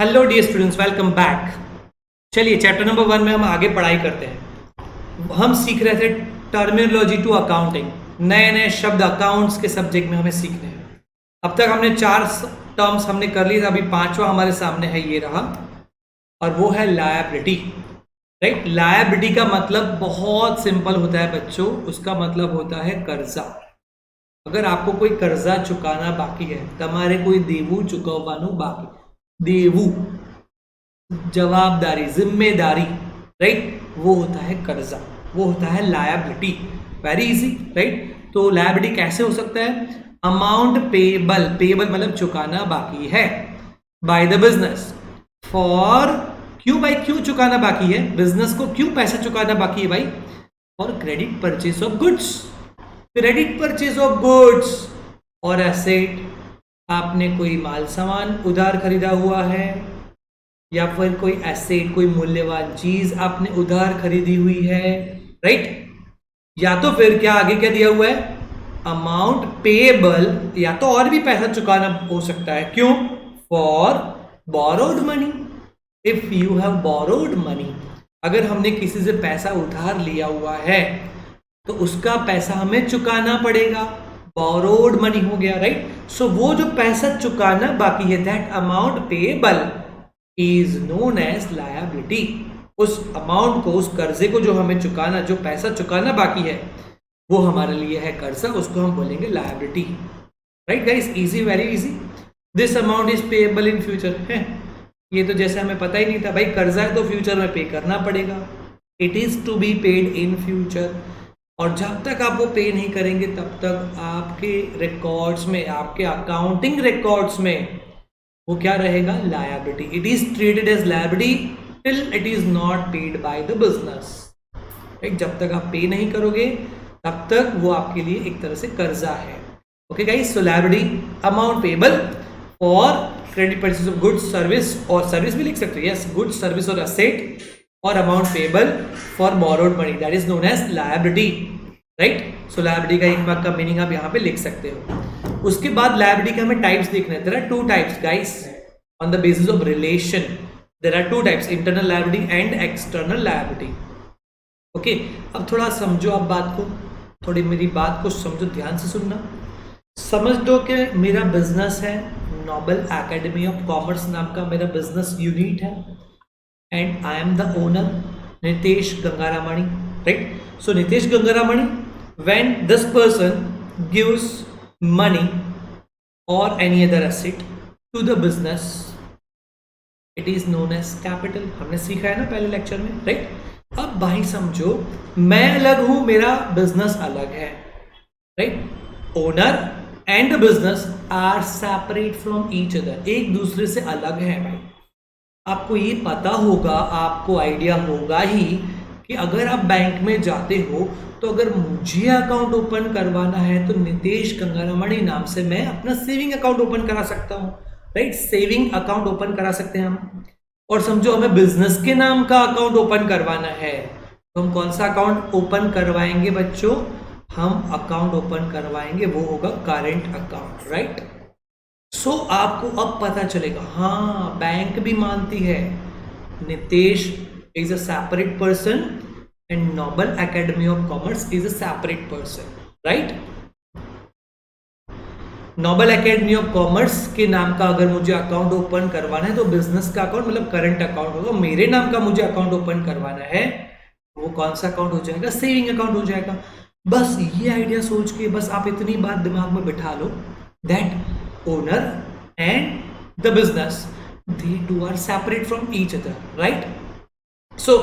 Hello dear students, welcome back. चलिए chapter number 1 में हम आगे पढ़ाई करते हैं। हम सीख रहे थे टर्मिनोलॉजी टू अकाउंटिंग, नए नए शब्द अकाउंट्स के सब्जेक्ट में हमें सीखने हैं। अब तक हमने 4 टर्म्स हमने कर लिए, अभी 5वां हमारे सामने है, ये रहा, और वो है लायबिलिटी। राइट, लायबिलिटी का मतलब बहुत सिंपल होता है बच्चों, उसका मतलब होता है कर्जा। अगर आपको कोई कर्जा चुकाना बाकी है, તમારે કોઈ દેવું ચૂકવવાનું બાકી, देवू जवाबदारी, जिम्मेदारी, राइट, वो होता है कर्जा, वो होता है लायबिलिटी। Very easy, right. तो लायबिलिटी कैसे हो सकता है? अमाउंट पेबल, पेबल मतलब चुकाना बाकी है, बाय द बिजनेस फॉर, क्यों भाई, क्यों चुकाना बाकी है बिजनेस को, क्यों पैसा चुकाना बाकी है भाई? For credit purchase of goods, credit purchase of goods और एसेट। आपने कोई माल सामान उधार खरीदा हुआ है, या फिर कोई एसेट, कोई मूल्यवान चीज आपने उधार खरीदी हुई है, राइट। या तो फिर क्या आगे क्या दिया हुआ है? अमाउंट पेएबल, या तो और भी पैसा चुकाना हो सकता है, क्यों? For borrowed money, if you have borrowed money, अगर हमने किसी से पैसा उधार लिया हुआ है तो उसका पैसा हमें चुकाना पड़ेगा, बोरोड मनी हो गया, राइट। सो वो जो पैसा चुकाना बाकी है, that amount payable is known as liability. उस अमाउंट को, उस कर्जे को जो हमें चुकाना, जो पैसा चुकाना बाकी है, वो हमारे लिए है कर्जा, उसको हम बोलेंगे liability. Right guys, easy, very easy. This amount is payable in future है, ये तो जैसे हमें पता ही नहीं था भाई, कर्जा है तो फ्यूचर में पे करना पड़ेगा, it is to be paid in future. और जब तक आप वो पे नहीं करेंगे तब तक आपके रिकॉर्ड्स में, आपके अकाउंटिंग रिकॉर्ड्स में वो क्या रहेगा? Liability. It is treated as liability till it is not paid by the business, right. जब तक आप पे नहीं करोगे तब तक वो आपके लिए एक तरह से कर्जा है। Okay guys, so liability, amount payable for credit purchase of goods, service, और सर्विस भी लिख सकते हो, यस, गुड्स, सर्विस और एसेट, और amount payable for borrowed money, that is known as liability, right. So liability का एक मार्क का मीनिंग आप यहाँ पे लिख सकते हो। उसके बाद लायबिलिटी के हमें टाइप्स देखने हैं। There are 2 types guys on the basis of relation. There are 2 types, internal liability and external liability. Okay, अब थोड़ा समझो आप बात को, थोड़ी मेरी बात को समझो, ध्यान से सुनना। समझ दो कि मेरा बिजनेस है, नोबल एकेडमी ऑफ कॉमर्स नाम का मेरा बिजनेस यूनिट है, and I am the owner, Nitesh Gangaramani, right? So Nitesh Gangaramani, when this person gives money or any other asset to the business, it is known as capital. हमने सीखा है ना पहले lecture में, right. अब भाई समझो, मैं अलग हूं, मेरा बिजनेस अलग है, right. Owner and business are separate from each other, एक दूसरे से अलग है भाई। आपको ये पता होगा, आपको आइडिया होगा ही कि अगर आप बैंक में जाते हो तो अगर मुझे अकाउंट ओपन करवाना है तो नितेश गंगारामणी नाम से मैं अपना सेविंग अकाउंट ओपन करा सकता हूँ, राइट। सेविंग अकाउंट ओपन करा सकते हैं हम। और समझो हमें बिजनेस के नाम का अकाउंट ओपन करवाना है तो हम कौन सा अकाउंट ओपन करवाएंगे बच्चों? हम अकाउंट ओपन करवाएंगे, वो होगा करेंट अकाउंट, राइट। सो आपको अब पता चलेगा, हाँ बैंक भी मानती है Nitesh is a separate person and Noble Academy of Commerce is a separate person, right. Noble Academy of Commerce के नाम का अगर मुझे अकाउंट ओपन करवाना है तो बिजनेस का अकाउंट मतलब करंट अकाउंट होगा। मेरे नाम का मुझे अकाउंट ओपन करवाना है, वो कौन सा अकाउंट हो जाएगा? सेविंग अकाउंट हो जाएगा। बस ये आइडिया सोच के बस आप इतनी बात दिमाग में बिठा लो, that owner and the business, they two are separate from each other, right? So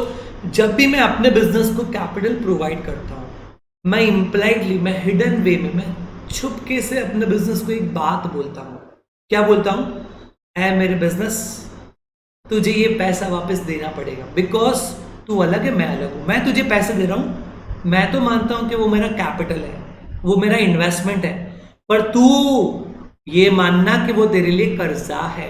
जब भी मैं अपने बिजनेस को कैपिटल प्रोवाइड करता हूं, मैं इम्प्लाइडली, मैं हिडन वे में, मैं छुपके से अपने बिजनेस को एक बात बोलता हूं। क्या बोलता हूं? ऐ मेरे बिजनेस, तुझे ये पैसा वापस देना पड़ेगा, बिकॉज तू अलग है, मैं अलग हूं। मैं तुझे पैसे दे रहा हूं, मैं तो मानता हूं कि वो मेरा कैपिटल है, वो मेरा इन्वेस्टमेंट है, पर तू ये मानना कि वो तेरे लिए कर्जा है।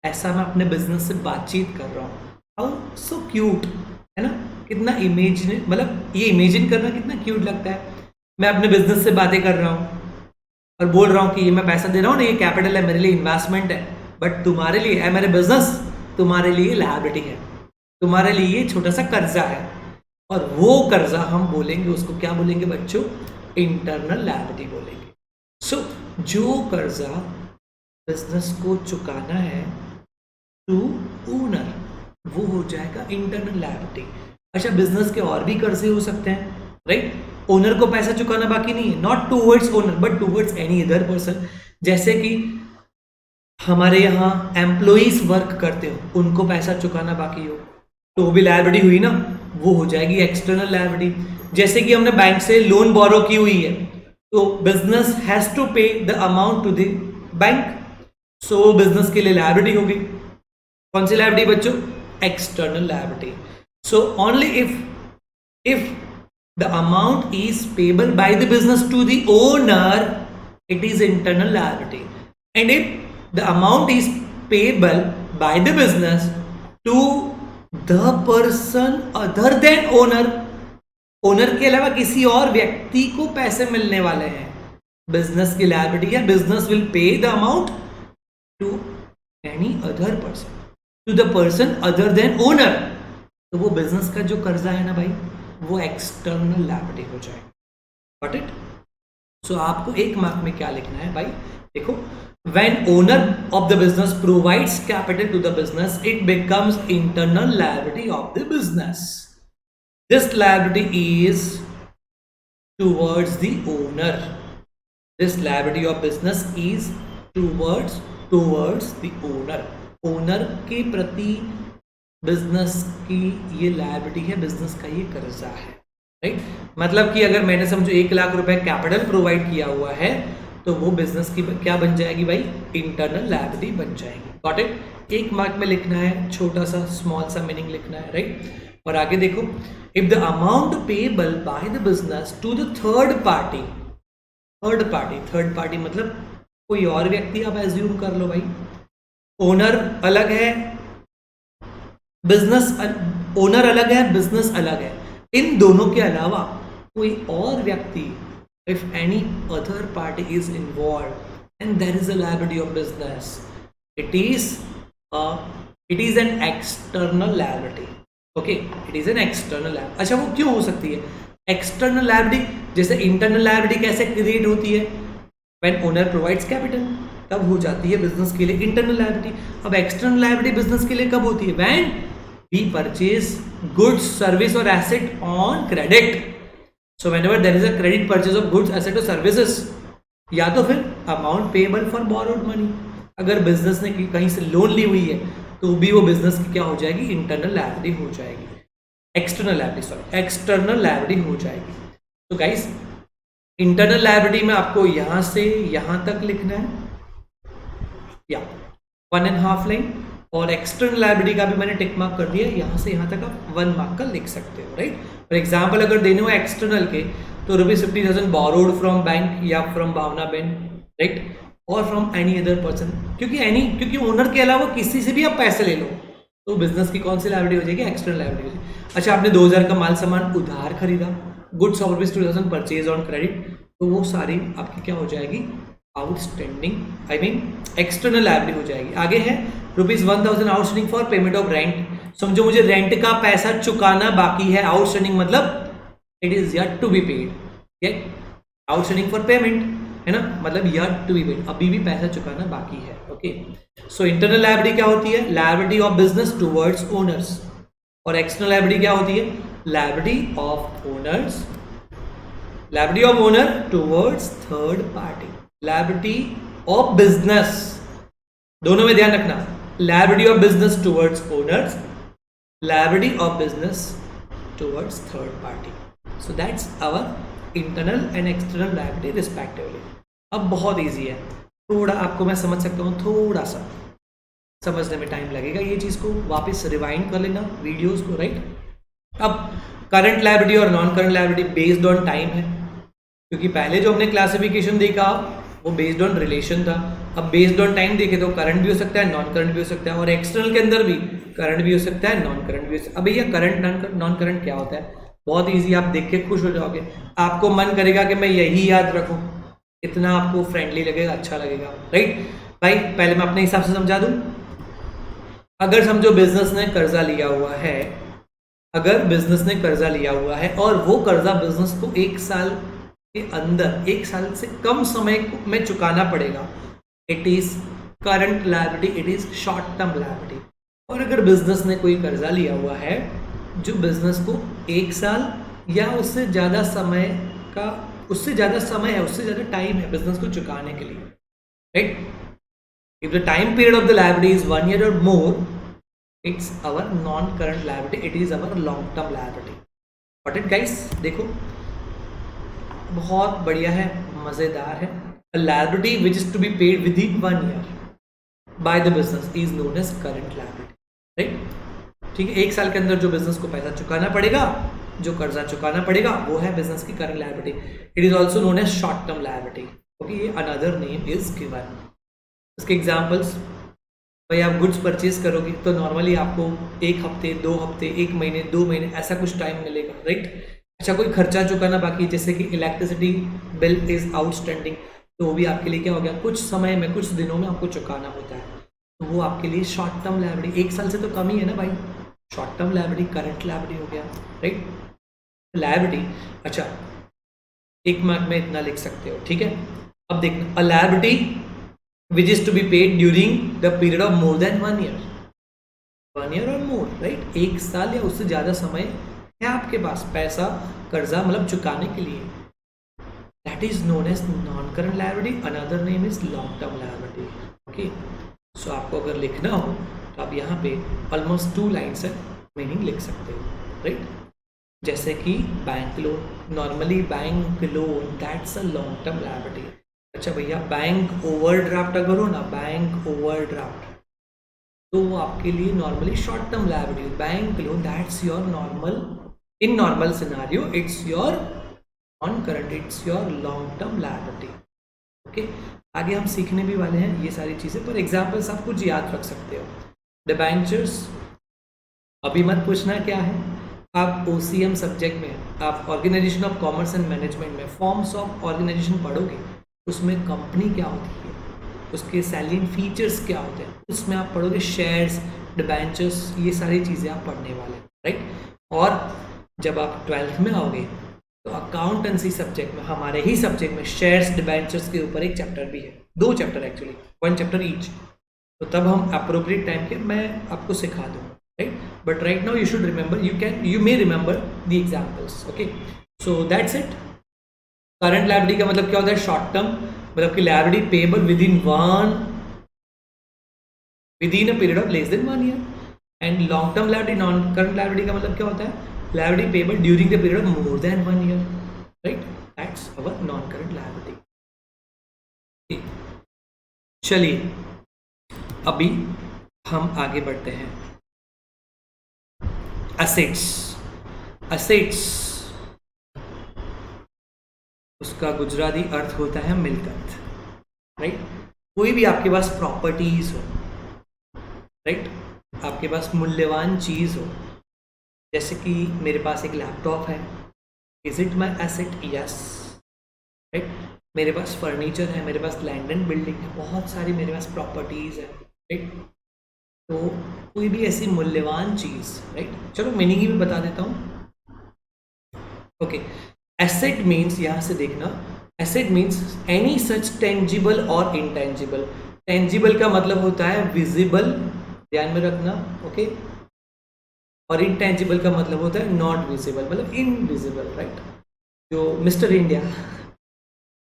ऐसा मैं अपने बिजनेस से बातचीत कर रहा हूँ। हाउ सो क्यूट है ना, कितना इमेजिन, मतलब ये इमेजिन करना कितना क्यूट लगता है। मैं अपने बिजनेस से बातें कर रहा हूँ और बोल रहा हूँ कि ये मैं पैसा दे रहा हूँ ना, ये कैपिटल है, मेरे लिए इन्वेस्टमेंट है, बट तुम्हारे लिए है मेरे बिजनेस, तुम्हारे लिए लायबिलिटी है, तुम्हारे लिए छोटा सा कर्जा है, और वो कर्जा हम बोलेंगे उसको क्या बोलेंगे बच्चों, इंटरनल लायबिलिटी बोलेंगे। सो जो कर्जा बिजनेस को चुकाना है टू ओनर, वो हो जाएगा इंटरनल लायबिलिटी। अच्छा, बिजनेस के और भी कर्जे हो सकते हैं, राइट? ओनर को पैसा चुकाना बाकी नहीं है, not towards owner but towards any other person. जैसे कि हमारे यहाँ एम्प्लॉइज वर्क करते हो, उनको पैसा चुकाना बाकी हो, तो वो भी लायबिलिटी हुई ना, वो हो जाएगी एक्सटर्नल लायबिलिटी। जैसे कि हमने बैंक से लोन बोरो की हुई है, तो business has to pay the amount to the bank, so business के लिए लायबिलिटी होगी। कौन सी लायबिलिटी बच्चों? External liability. So only if the amount is payable by the business to the owner, it is internal liability, and if the amount is payable by the business to the person other than owner, owner के अलावा किसी और व्यक्ति को पैसे मिलने वाले हैं, बिजनेस की लायबिलिटी है, business will pay the amount to any other person, to the person other than owner, तो वो बिजनेस का जो कर्जा है ना भाई, वो एक्सटर्नल लायबिलिटी हो जाएगा। Got it? सो आपको एक मार्क में क्या लिखना है भाई, देखो, when owner of the business provides capital to the business, it becomes internal liability of the business. This liability is towards the owner. This liability of business is towards the owner. Owner के प्रति business की ये liability है, business का ये कर्जा है, right? मतलब कि अगर मैंने समझो 1 लाख रुपए कैपिटल प्रोवाइड किया हुआ है, तो वो बिजनेस की क्या बन जाएगी भाई, इंटरनल लायबिलिटी बन जाएगी। Got it? एक मार्क में लिखना है, छोटा सा स्मॉल सा मीनिंग लिखना है, राइट? और आगे देखो, if the amount payable by the business to the third party, third party मतलब कोई और व्यक्ति, आप एज्यूम कर लो भाई, ओनर अलग है, बिजनेस ओनर अलग है, बिजनेस अलग है, इन दोनों के अलावा कोई और व्यक्ति, if any other party is involved and there is a liability of business, it is an external liability. Okay, it is an external liability. अच्छा, वो क्यों हो सकती है एक्सटर्नल लायबिलिटी? जैसे इंटरनल लायबिलिटी कैसे क्रिएट होती है, when owner provides capital, तब हो जाती है बिजनेस के लिए इंटरनल लायबिलिटी। अब एक्सटर्नल लायबिलिटी बिजनेस के लिए कब होती है, when we purchase goods, service or asset on credit. So whenever there is a credit purchase of goods, asset or services, या तो फिर amount payable for borrowed money, अगर बिजनेस ने कहीं से लोन ली हुई है तो भी वो बिजनेस की क्या हो जाएगी, इंटरनल लायबिलिटी हो जाएगी, एक्सटर्नल लायबिलिटी हो जाएगी। तो गाइस, इंटरनल लायबिलिटी में आपको यहां से यहां तक लिखना है, या 1.5 लाइन, और एक्सटर्नल लायबिलिटी का भी मैंने टिक मार्क कर दिया, यहाँ से यहाँ तक आप 1 मार्क का लिख सकते हो, राइट? फॉर एग्जाम्पल अगर देने हो एक्सटर्नल के, तो ₹50,000 बोरोड फ्रॉम बैंक या फ्रॉम भावना बेन, राइट, और फ्रॉम एनी अदर पर्सन, क्योंकि ओनर के अलावा किसी से भी आप पैसे ले लो, तो बिजनेस की कौन सी लायबिलिटी हो जाएगी, एक्सटर्नल लायबिलिटी हो जाएगी। अच्छा, आपने 2000 का माल सामान उधार खरीदा, goods of ₹2,000 purchase on credit, तो वो सारी आपकी क्या हो जाएगी, outstanding, I mean external liability हो जाएगी। आगे है ₹1,000 outstanding for payment of rent, समझो मुझे रेंट का पैसा चुकाना बाकी है, आउटस्टैंडिंग मतलब it is yet to be paid, outstanding for payment है ना, मतलब येट टू बी पेड, अभी भी पैसा चुकाना बाकी है। ओके, सो इंटरनल लायबिलिटी क्या होती है, liability of business towards owners, और एक्सटर्नल लायबिलिटी क्या होती है, liability of owners, liability of owner towards third party, liability of business, दोनों में ध्यान रखना, liability of business towards owners, liability of business towards third party. So that's our internal and external liability respectively. अब बहुत easy है, थोड़ा आपको मैं समझ सकता हूँ, थोड़ा सा समझने में टाइम लगेगा, ये चीज़ को वापस रिवाइंड कर लेना वीडियोस को, राइट? अब करंट लायबिलिटी और non current liability based on time है, क्योंकि पहले जो हमने क्लासिफिकेशन देखा वो बेस्ड ऑन रिलेशन था, अब बेस्ड ऑन टाइम देखे तो करंट भी हो सकता है, नॉन करंट भी हो सकता है, और एक्सटर्नल के अंदर भी करंट भी हो सकता है, नॉन करंट भी हो सकता है। अब भैया करंट नॉन करंट क्या होता है, बहुत इजी, आप देख के खुश हो जाओगे, आपको मन करेगा कि मैं यही याद रखूं, इतना आपको फ्रेंडली लगेगा, अच्छा लगेगा, राइट? भाई पहले मैं अपने हिसाब से समझा दूं। अगर समझो बिजनेस ने कर्जा लिया हुआ है, अगर बिजनेस ने कर्जा लिया हुआ है और वो कर्जा बिजनेस को 1 साल के अंदर, 1 साल से कम समय में चुकाना पड़ेगा, it is current liability, it is short term liability. और अगर बिजनेस ने कोई कर्जा लिया हुआ है जो बिजनेस को 1 साल या उससे ज़्यादा समय का, उससे ज़्यादा समय है, उससे ज़्यादा टाइम है बिजनेस को चुकाने के लिए, right. If the time period of the liability is 1 year और more, it's our non current liability, it is our long term liability. But it guys देखो बहुत बढ़िया है, मज़ेदार है। A liability which is to be paid within 1 year by the business is known as current liability, right? ठीक है, 1 साल के अंदर जो बिजनेस को पैसा चुकाना पड़ेगा, जो कर्जा चुकाना पड़ेगा, वो है बिजनेस की current liability. It is also known as short term liability. Okay, ये अनदर नेम इज गिवन। इसके एग्जाम्पल्स, भाई आप गुड्स परचेज करोगे तो नॉर्मली आपको 1 हफ्ते, 2 हफ्ते, 1 महीने, 2 महीने ऐसा कुछ टाइम मिलेगा, राइट। अच्छा, कोई खर्चा चुकाना बाकी, जैसे कि इलेक्ट्रिसिटी बिल इज आउटस्टैंडिंग, तो वो भी आपके लिए क्या हो गया, कुछ समय में, कुछ दिनों में आपको चुकाना होता है, तो वो आपके लिए शॉर्ट टर्म लायबिलिटी, 1 साल से तो कम ही है ना भाई, short term liability, current liability हो गया, राइट। लायबिलिटी, अच्छा 1 मार्क में इतना लिख सकते हो, ठीक है। अब देखना, अ liability which is to be paid during the period of more than 1 year, 1 year or more, right। 1 साल या उससे ज़्यादा समय है आपके पास पैसा, कर्जा मतलब चुकाने के लिए, that is known as non-current liability, another name is long-term liability। okay, so आपको अगर लिखना हो तो आप यहाँ पे almost 2 lines है, मीनिंग लिख सकते हो, राइट। जैसे कि bank loan, normally bank loan that's a long term liability. अच्छा भैया, बैंक ओवरड्राफ्ट अगर हो ना, बैंक ओवरड्राफ्ट, तो वो आपके लिए normally short term liability. Bank loan that's your normal, in normal scenario it's your non current, it's your long term liability. Okay, आगे हम सीखने भी वाले हैं ये सारी चीज़ें, पर एग्जाम्पल्स आप कुछ याद रख सकते हो। डिबेंचर्स, अभी मत पूछना क्या है, आप OCM सब्जेक्ट में, आप organisation of commerce and management में फॉर्म्स ऑफ ऑर्गेनाइजेशन पढ़ोगे, उसमें कंपनी क्या होती है, उसके सैलिएंट फीचर्स क्या होते हैं, उसमें आप पढ़ोगे शेयर्स, डिबेंचर्स, ये सारी चीज़ें आप पढ़ने वाले हैं, राइट। और जब आप 12th में आओगे तो अकाउंटेंसी सब्जेक्ट में, हमारे ही सब्जेक्ट में शेयर्स, डिबेंचर्स के ऊपर एक चैप्टर भी है, 2 चैप्टर एक्चुअली, 1 चैप्टर ईच, तो तब हम अप्रोप्रिएट टाइम के मैं आपको सिखा दूँगा, right. But right now you should remember, you may remember the examples. Okay, so that's it. Current liability का मतलब क्या होता है, शॉर्ट टर्म, मतलब कि liability payable with in a period of less than 1 year। And long term liability, non current liability का मतलब क्या होता है, liability payable during the period of more than 1 year, right. That's our non current liability. चलिए अभी हम आगे बढ़ते हैं। असेट्स, असेट्स उसका गुजराती अर्थ होता है मिलकत, राइट। कोई भी आपके पास प्रॉपर्टीज हो, राइट, आपके पास मूल्यवान चीज़ हो, जैसे कि मेरे पास एक लैपटॉप है, is it my asset, yes, right. मेरे पास फर्नीचर है, मेरे पास लैंड एंड बिल्डिंग है, बहुत सारी मेरे पास प्रॉपर्टीज़ है, राइट। तो कोई भी ऐसी मूल्यवान चीज़, राइट। चलो मीनिंग ही मैं बता देता हूँ। ओके, एसेट मीन्स, यहाँ से देखना, asset means any such tangible और इनटेंजिबल। टेंजिबल का मतलब होता है विजिबल, ध्यान में रखना, ओके। और इनटेंजिबल का मतलब होता है नॉट विजिबल, मतलब इनविजिबल, राइट। जो मिस्टर इंडिया,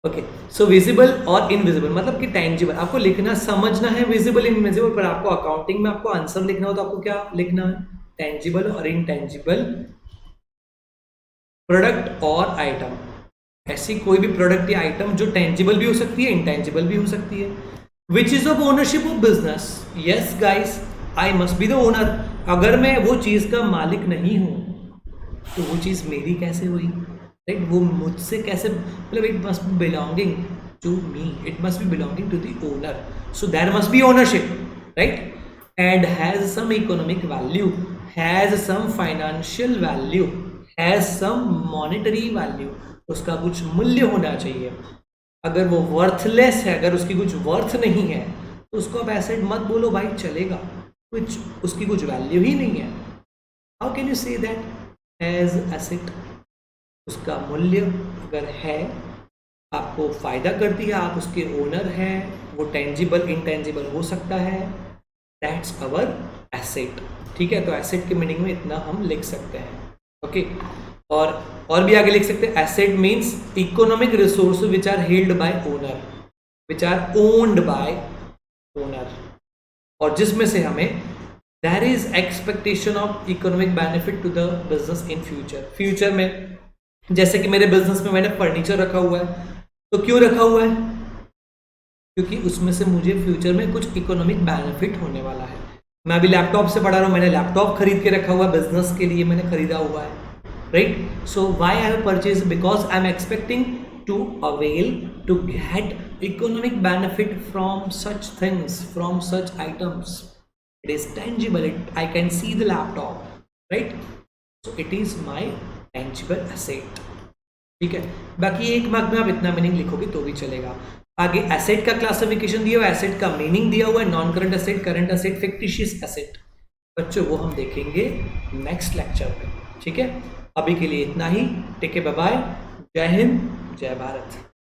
ओके। सो विजिबल और इनविजिबल मतलब कि टेंजिबल, आपको लिखना समझना है विजिबल इनविजिबल, पर आपको अकाउंटिंग में आपको आंसर लिखना हो तो आपको क्या लिखना है, टेंजिबल और इनटेंजिबल प्रोडक्ट और आइटम। ऐसी कोई भी प्रोडक्ट या आइटम जो टेंजिबल भी हो सकती है, इंटेंजिबल भी हो सकती है। Which is of ownership of business, yes guys, I must be the owner. अगर मैं वो चीज़ का मालिक नहीं हूँ तो वो चीज़ मेरी कैसे हुई, राइट। वो मुझसे कैसे, मतलब it must be belonging to me, it must be belonging to the owner, so there must be ownership, right. And has some economic value, has some financial value, has some monetary value, उसका कुछ मूल्य होना चाहिए। अगर वो worthless है, अगर उसकी कुछ वर्थ नहीं है, तो उसको आप एसेट मत बोलो भाई, चलेगा, कुछ उसकी कुछ वैल्यू ही नहीं है। How can you say that as asset? उसका मूल्य अगर है, आपको फायदा करती है, आप उसके ओनर हैं, वो टेंजिबल इनटेंजिबल हो सकता है, दैट्स अवर एसेट। ठीक है, तो एसेट के मीनिंग में इतना हम लिख सकते हैं। ओके, और भी आगे लिख सकते हैं, asset means economic resource which are held by owner, which are owned by owner, और जिसमें से हमें there is expectation of economic benefit to the business in future. Future में जैसे कि मेरे बिजनेस में मैंने फर्नीचर रखा हुआ है, तो क्यों रखा हुआ है? क्योंकि उसमें से मुझे फ्यूचर में कुछ इकोनॉमिक बेनिफिट होने वाला है। मैं अभी लैपटॉप से पढ़ा रहा हूँ, मैंने लैपटॉप खरीद के रखा हुआ है, बिजनेस के लिए मैंने खरीदा हुआ है, right? So why I have purchase? Because I am expecting to avail to get economic benefit from such things, from such items. It is tangible, I can see the laptop, right? So it is my tangible asset. ठीक है, बाकी एक mark में आप इतना meaning लिखोगे तो भी चलेगा। आगे एसेट का क्लासिफिकेशन दिया हुआ है, एसेट का मीनिंग दिया हुआ है, non current asset, current asset, fictitious asset. बच्चों वो हम देखेंगे नेक्स्ट लेक्चर में। ठीक है, अभी के लिए इतना ही। टेक केयर, बाय बाय, जय हिंद, जय भारत।